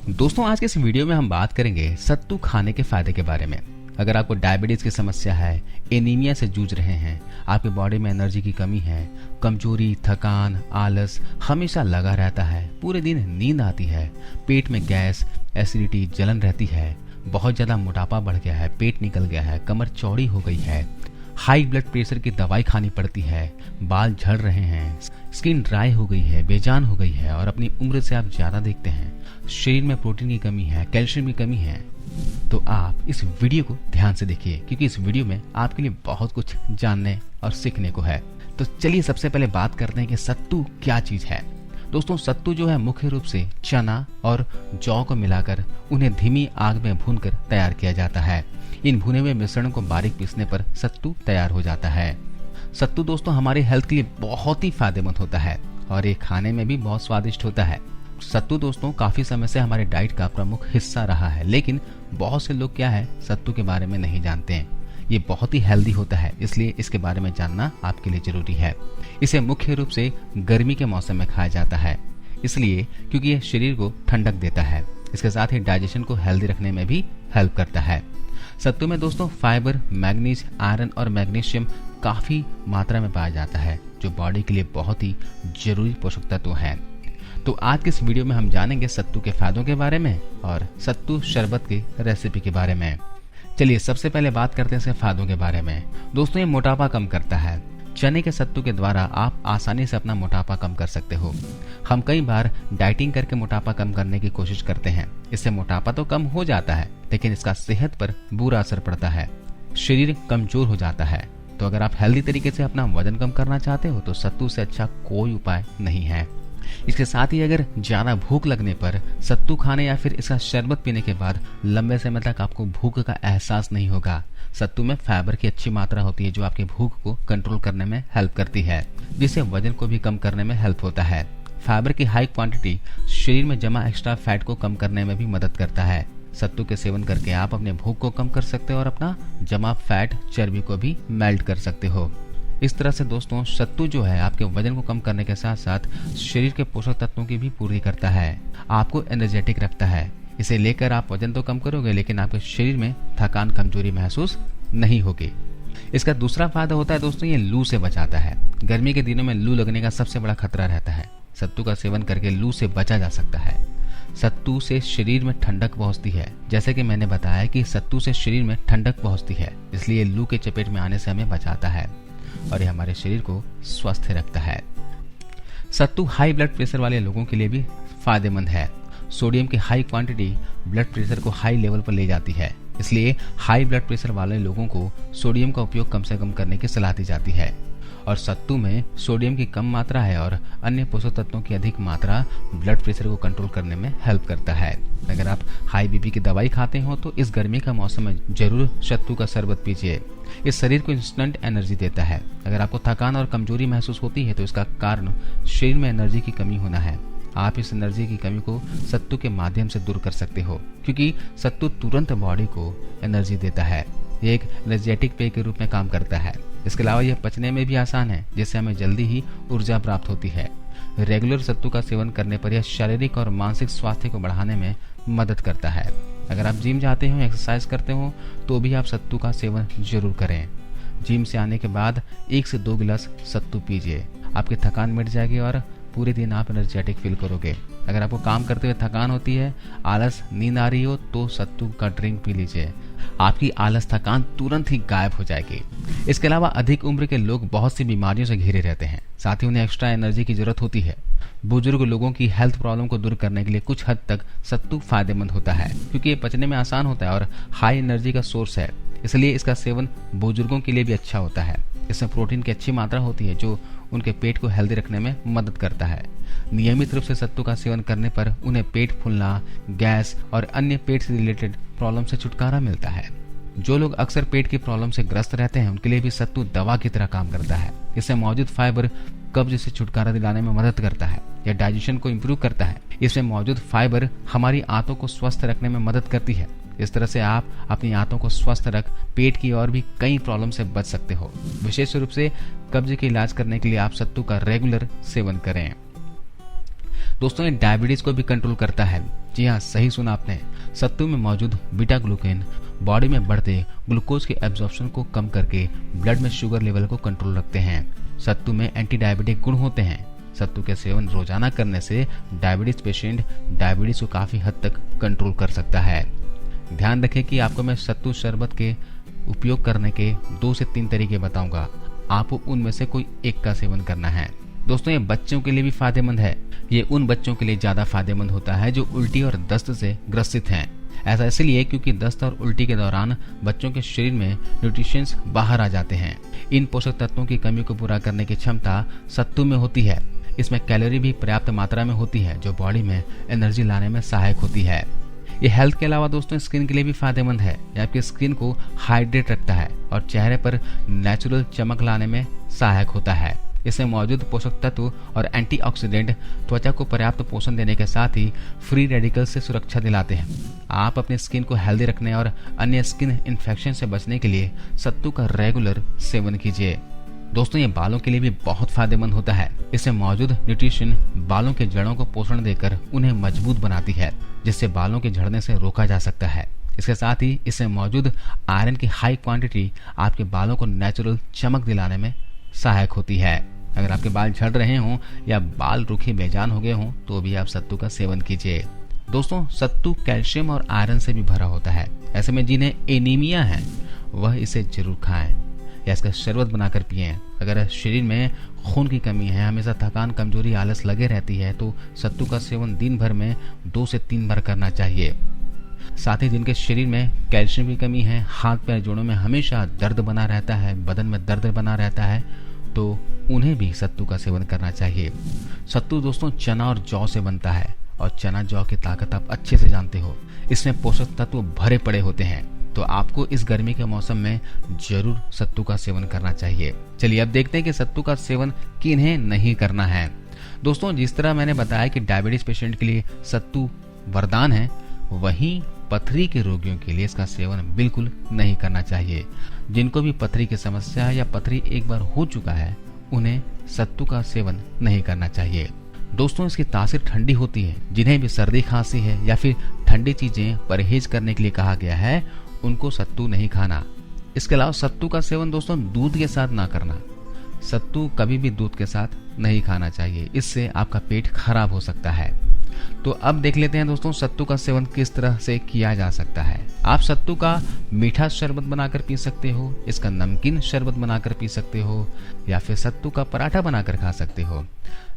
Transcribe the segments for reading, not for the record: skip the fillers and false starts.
दोस्तों आज के इस वीडियो में हम बात करेंगे सत्तू खाने के फायदे के बारे में। अगर आपको डायबिटीज की समस्या है, एनीमिया से जूझ रहे हैं, आपकी बॉडी में एनर्जी की कमी है, कमजोरी, थकान, आलस हमेशा लगा रहता है, पूरे दिन नींद आती है, पेट में गैस, एसिडिटी, जलन रहती है, बहुत ज्यादा मोटापा बढ़ गया है, पेट निकल गया है, कमर चौड़ी हो गई है, हाई ब्लड प्रेशर की दवाई खानी पड़ती है, बाल झड़ रहे हैं, स्किन ड्राई हो गई है, बेजान हो गई है और अपनी उम्र से आप ज्यादा दिखते हैं, शरीर में प्रोटीन की कमी है, कैल्शियम की कमी है, तो आप इस वीडियो को ध्यान से देखिए क्योंकि इस वीडियो में आपके लिए बहुत कुछ जानने और सीखने को है। तो चलिए सबसे पहले बात करते हैं कि सत्तू क्या चीज है। दोस्तों सत्तू जो है मुख्य रूप से चना और जौ को मिलाकर उन्हें धीमी आग में भूनकर तैयार किया जाता है। इन भुने हुए मिश्रण को बारीक पीसने पर सत्तू तैयार हो जाता है। सत्तू दोस्तों हमारी हेल्थ के लिए बहुत ही फायदेमंद होता है और ये खाने में भी बहुत स्वादिष्ट होता है। सत्तू दोस्तों काफी समय से हमारे डाइट का प्रमुख हिस्सा रहा है, लेकिन बहुत से लोग क्या है सत्तू के बारे में नहीं जानते हैं। ये बहुत ही हेल्दी होता है, इसलिए इसके बारे में जानना आपके लिए जरूरी है। इसे मुख्य रूप से गर्मी के मौसम में खाया जाता है, इसलिए क्योंकि ये शरीर को ठंडक देता है। इसके साथ ही डाइजेशन को हेल्दी रखने में भी हेल्प करता है। सत्तू में दोस्तों फाइबर, मैग्नीज, आयरन और मैग्नीशियम काफी मात्रा में पाया जाता है, जो बॉडी के लिए बहुत ही जरूरी पोषक तत्व है। तो आज के इस वीडियो में हम जानेंगे सत्तू के फायदों के बारे में और सत्तू शरबत की रेसिपी के बारे में। चलिए सबसे पहले बात करते हैं इसके फायदों के बारे में। दोस्तों ये मोटापा कम करता है। चने के सत्तू के द्वारा आप आसानी से अपना मोटापा कम कर सकते हो। हम कई बार डाइटिंग करके मोटापा कम करने की कोशिश करते हैं। इससे मोटापा तो कम हो जाता है, लेकिन इसका सेहत पर बुरा असर पड़ता है, शरीर कमजोर हो जाता है। तो अगर आप हेल्दी तरीके से अपना वजन कम करना चाहते हो तो सत्तू से अच्छा कोई उपाय नहीं है। इसके साथ ही अगर ज्यादा भूख लगने पर सत्तू खाने या फिर इसका शरबत पीने के बाद लंबे समय तक आपको भूख का एहसास नहीं होगा। सत्तू में फाइबर की अच्छी मात्रा होती है जो आपकी भूख को कंट्रोल करने में हेल्प करती है, जिससे वजन को भी कम करने में हेल्प होता है। फाइबर की हाई क्वांटिटी शरीर में जमा एक्स्ट्रा फैट को कम करने में भी मदद करता है। सत्तू के सेवन करके आप अपने भूख को कम कर सकते हो और अपना जमा फैट, चर्बी को भी मेल्ट कर सकते हो। इस तरह से दोस्तों सत्तू जो है आपके वजन को कम करने के साथ साथ शरीर के पोषक तत्वों की भी पूर्ति करता है, आपको एनर्जेटिक रखता है। इसे लेकर आप वजन तो कम करोगे, लेकिन आपके शरीर में थकान, कमजोरी महसूस नहीं होगी। इसका दूसरा फायदा होता है दोस्तों ये लू से बचाता है। गर्मी के दिनों में लू लगने का सबसे बड़ा खतरा रहता है। सत्तू का सेवन करके लू से बचा जा सकता है। सत्तू से शरीर में ठंडक पहुंचती है। जैसे कि मैंने बताया कि सत्तू से शरीर में ठंडक पहुंचती है, इसलिए लू के चपेट में आने से हमें बचाता है और ये हमारे शरीर को स्वस्थ रखता है। सत्तू हाई ब्लड प्रेशर वाले लोगों के लिए भी फायदेमंद है। सोडियम की हाई क्वांटिटी ब्लड प्रेशर को हाई लेवल पर ले जाती है, इसलिए हाई ब्लड प्रेशर वाले लोगों को सोडियम का उपयोग कम से कम करने की सलाह दी जाती है। और सत्तू में सोडियम की कम मात्रा है और अन्य पोषक तत्वों की अधिक मात्रा ब्लड प्रेशर को कंट्रोल करने में हेल्प करता है। अगर आप हाई बीपी की दवाई खाते हो तो इस गर्मी का मौसम में जरूर सत्तू का शरबत पीजिए। इस शरीर को इंस्टेंट एनर्जी देता है। अगर आपको थकान और कमजोरी महसूस होती है तो इसका कारण शरीर में एनर्जी की कमी होना है। आप इस एनर्जी की कमी को सत्तू के माध्यम से दूर कर सकते हो, क्योंकि सत्तू तुरंत बॉडी को एनर्जी देता है। ये एक एनर्जेटिक पेय के रूप में काम करता है। इसके अलावा यह पचने में भी आसान है, जिससे हमें जल्दी ही ऊर्जा प्राप्त होती है। रेगुलर सत्तू का सेवन करने पर यह शारीरिक और मानसिक स्वास्थ्य को बढ़ाने में मदद करता है। अगर आप जिम जाते हो, एक्सरसाइज करते हो तो भी आप सत्तू का सेवन जरूर करें। जिम से आने के बाद 1 से 2 गिलास सत्तू पीजिए, आपकी थकान मिट जाएगी और पूरे दिन आप एनर्जेटिक फील करोगे। अगर आपको काम करते हुए थकान होती है, आलस, नींद आ रही हो तो सत्तू का ड्रिंक पी लीजिए, आपकी आलस, थकान तुरंत ही गायब हो जाएगी। इसके अलावा अधिक उम्र के लोग बहुत सी बीमारियों से घिरे रहते हैं, साथ ही उन्हें एक्स्ट्रा एनर्जी की जरूरत होती है। बुजुर्ग लोगों की हेल्थ प्रॉब्लम को दूर करने के लिए कुछ हद तक सत्तू फायदेमंद होता है, क्योंकि ये पचने में आसान होता है और हाई एनर्जी का सोर्स है, इसलिए इसका सेवन बुजुर्गों के लिए भी अच्छा होता है। इसमें प्रोटीन की अच्छी मात्रा होती है जो उनके पेट को हेल्दी रखने में मदद करता है। नियमित रूप से सत्तू का सेवन करने पर उन्हें पेट फूलना, गैस और अन्य पेट से रिलेटेड प्रॉब्लम से छुटकारा मिलता है। जो लोग अक्सर पेट की प्रॉब्लम से ग्रस्त रहते हैं उनके लिए भी सत्तू दवा की तरह काम करता है। इससे मौजूद फाइबर कब्ज से छुटकारा दिलाने में मदद करता है। यह डाइजेशन को इम्प्रूव करता है। इसमें मौजूद फाइबर हमारी आंतों को स्वस्थ रखने में मदद करती है। इस तरह से आप अपनी आंतों को स्वस्थ रख पेट की और भी कई प्रॉब्लम से बच सकते हो। विशेष रूप से कब्ज के इलाज करने के लिए आप सत्तू का रेगुलर सेवन करें। दोस्तों ये डायबिटीज को भी कंट्रोल करता है। जी हाँ, सही सुना आपने। सत्तू में मौजूद बीटा ग्लूकेन बॉडी में बढ़ते ग्लूकोज के एब्जॉर्प्शन को कम करके ब्लड में शुगर लेवल को कंट्रोल रखते हैं। सत्तू में एंटी डायबिटिक गुण होते हैं। सत्तू के सेवन रोजाना करने से डायबिटीज पेशेंट डायबिटीज को काफी हद तक कंट्रोल कर सकता है। ध्यान रखें कि आपको मैं सत्तू शरबत के उपयोग करने के 2 से 3 तरीके बताऊंगा। आपको उनमें से कोई एक का सेवन करना है। दोस्तों ये बच्चों के लिए भी फायदेमंद है। ये उन बच्चों के लिए ज्यादा फायदेमंद होता है जो उल्टी और दस्त से ग्रसित हैं। ऐसा इसलिए क्योंकि दस्त और उल्टी के दौरान बच्चों के शरीर में न्यूट्रिशंस बाहर आ जाते हैं। इन पोषक तत्वों की कमी को पूरा करने की क्षमता सत्तू में होती है। इसमें कैलोरी भी पर्याप्त मात्रा में होती है जो बॉडी में एनर्जी लाने में सहायक होती है। ये हेल्थ के अलावा दोस्तों स्किन के लिए भी फायदेमंद है। ये आपकी स्किन को हाइड्रेट रखता है और चेहरे पर नेचुरल चमक लाने में सहायक होता है। इसमें मौजूद पोषक तत्व और एंटीऑक्सीडेंट त्वचा को पर्याप्त पोषण देने के साथ ही फ्री रेडिकल से सुरक्षा दिलाते हैं। आप अपनी स्किन को हेल्दी रखने और अन्य स्किन इन्फेक्शन से बचने के लिए सत्तू का रेगुलर सेवन कीजिए। दोस्तों ये बालों के लिए भी बहुत फायदेमंद होता है। इसमें मौजूद न्यूट्रिशन बालों के जड़ों को पोषण देकर उन्हें मजबूत बनाती है, जिससे बालों के झड़ने से रोका जा सकता है। इसके साथ ही इसमें मौजूद आयरन की हाई क्वांटिटी आपके बालों को नेचुरल चमक दिलाने में सहायक होती है। अगर आपके बाल झड़ रहे हों या बाल रूखे बेजान हो गए हों तो भी आप सत्तू का सेवन कीजिए। दोस्तों सत्तू कैल्शियम और आयरन से भी भरा होता है। ऐसे में जिन्हें एनीमिया है वह इसे जरूर खाएं या इसका शरबत बनाकर पिएं। अगर शरीर में खून की कमी है, हमेशा थकान, कमजोरी, आलस लगे रहती है तो सत्तू का सेवन दिन भर में 2 से 3 बार करना चाहिए। साथ ही जिनके शरीर में कैल्शियम की कमी है, हाथ पैर जोड़ों में हमेशा दर्द बना रहता है, बदन में दर्द बना रहता है, तो उन्हें भी सत्तू का सेवन करना चाहिए। सत्तू दोस्तों चना और जौ से बनता है और चना जौ की ताकत आप अच्छे से जानते हो। इसमें पोषक तत्व भरे पड़े होते हैं, तो आपको इस गर्मी के मौसम में जरूर सत्तू का सेवन करना चाहिए। चलिए अब देखते हैं कि सत्तू का सेवन किन्हें नहीं करना है। दोस्तों जिस तरह मैंने बताया कि डायबिटीज पेशेंट के लिए सत्तू वरदान है, वहीं पथरी के रोगियों के लिए इसका सेवन बिल्कुल नहीं करना चाहिए। जिनको भी पथरी की समस्या है या पथरी एक बार हो चुका है, उन्हें सत्तू का सेवन नहीं करना चाहिए। दोस्तों इसकी तासीर ठंडी होती है। जिन्हें भी सर्दी खांसी है या फिर ठंडी चीजें परहेज करने के लिए कहा गया है, उनको सत्तू नहीं खाना। इसके अलावा सत्तू का सेवन दोस्तों दूध के साथ ना करना। सत्तू कभी भी दूध के साथ नहीं खाना चाहिए, इससे आपका पेट खराब हो सकता है। तो अब देख लेते हैं दोस्तों सत्तू का सेवन किस तरह से किया जा सकता है। आप सत्तू का मीठा शरबत बनाकर पी सकते हो, इसका नमकीन शरबत बनाकर पी सकते हो, या फिर सत्तू का पराठा बनाकर खा सकते हो।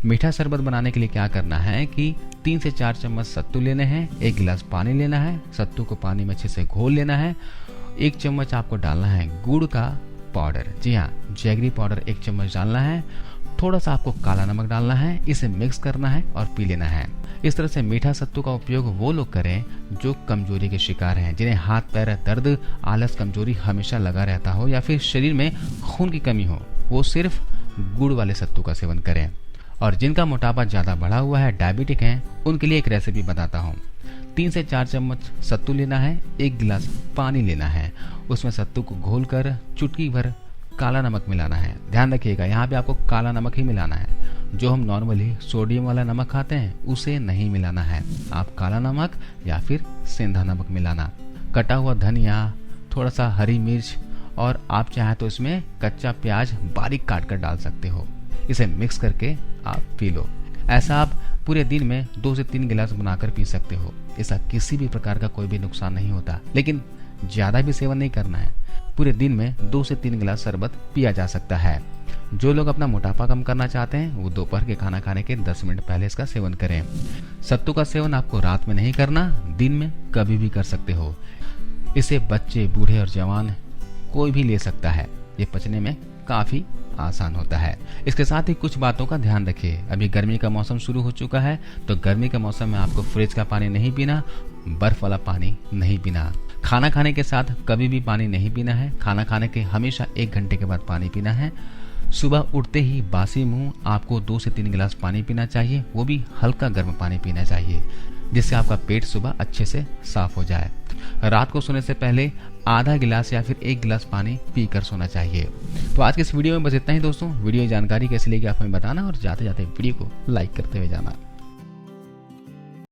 मीठा शरबत बनाने के लिए क्या करना है कि 3 से 4 चम्मच सत्तू लेने हैं, 1 गिलास पानी लेना है, सत्तू को पानी में अच्छे से घोल लेना है। 1 चम्मच आपको डालना है गुड़ का पाउडर, जी हाँ जैगरी पाउडर 1 चम्मच डालना है। थोड़ा सा आपको काला नमक डालना है, इसे मिक्स करना है और पी लेना है। इस तरह से मीठा सत्तू का उपयोग वो लोग करें जो कमजोरी के शिकार हैं, जिन्हें हाथ पैर दर्द, आलस, कमजोरी हमेशा लगा रहता हो या फिर शरीर में खून की कमी हो, वो सिर्फ गुड़ वाले सत्तू का सेवन करें। और जिनका मोटापा ज्यादा बढ़ा हुआ है, डायबिटिक हैं, उनके लिए एक रेसिपी बताता हूँ। 3 से 4 चम्मच सत्तू लेना है, 1 गिलास पानी लेना है, उसमें सत्तू को घोलकर चुटकी भर काला नमक मिलाना है। ध्यान रखिएगा यहाँ पे आपको काला नमक ही मिलाना है। जो हम नॉर्मली सोडियम वाला नमक खाते हैं उसे नहीं मिलाना है। आप काला नमक या फिर सेंधा नमक मिलाना। कटा हुआ धनिया, थोड़ा सा हरी मिर्च और आप चाहे तो इसमें कच्चा प्याज बारीक काट कर डाल सकते हो। इसे मिक्स करके आप पी लो। ऐसा आप पूरे दिन में 2 से 3 गिलास बनाकर पी सकते हो। इसका किसी भी प्रकार का कोई भी नुकसान नहीं होता, लेकिन ज्यादा भी सेवन नहीं करना है। पूरे दिन में 2 से 3 गिलास शरबत पिया जा सकता है। जो लोग अपना मोटापा कम करना चाहते हैं वो दोपहर के खाना खाने के 10 मिनट पहले इसका सेवन करें। सत्तू का सेवन आपको रात में नहीं करना, दिन में कभी भी कर सकते हो। इसे बच्चे, बूढ़े और जवान कोई भी ले सकता है। ये पचने में काफी आसान होता है। इसके साथ ही कुछ बातों का ध्यान रखिए। अभी गर्मी का मौसम शुरू हो चुका है, तो गर्मी के मौसम में आपको फ्रिज का पानी नहीं पीना, बर्फ वाला पानी नहीं पीना। खाना खाने के साथ कभी भी पानी नहीं पीना है। खाना खाने के हमेशा 1 घंटे के बाद पानी पीना है। सुबह उठते ही बासी मुंह आपको 2 से 3 गिलास पानी पीना चाहिए, वो भी हल्का गर्म पानी पीना चाहिए, जिससे आपका पेट सुबह अच्छे से साफ हो जाए। रात को सोने से पहले आधा गिलास या फिर 1 गिलास पानी पीकर सोना चाहिए। तो आज के इस वीडियो में बस इतना ही दोस्तों। वीडियो जानकारी कैसी लगी आप हमें बताना और जाते जाते वीडियो को लाइक करते हुए जाना।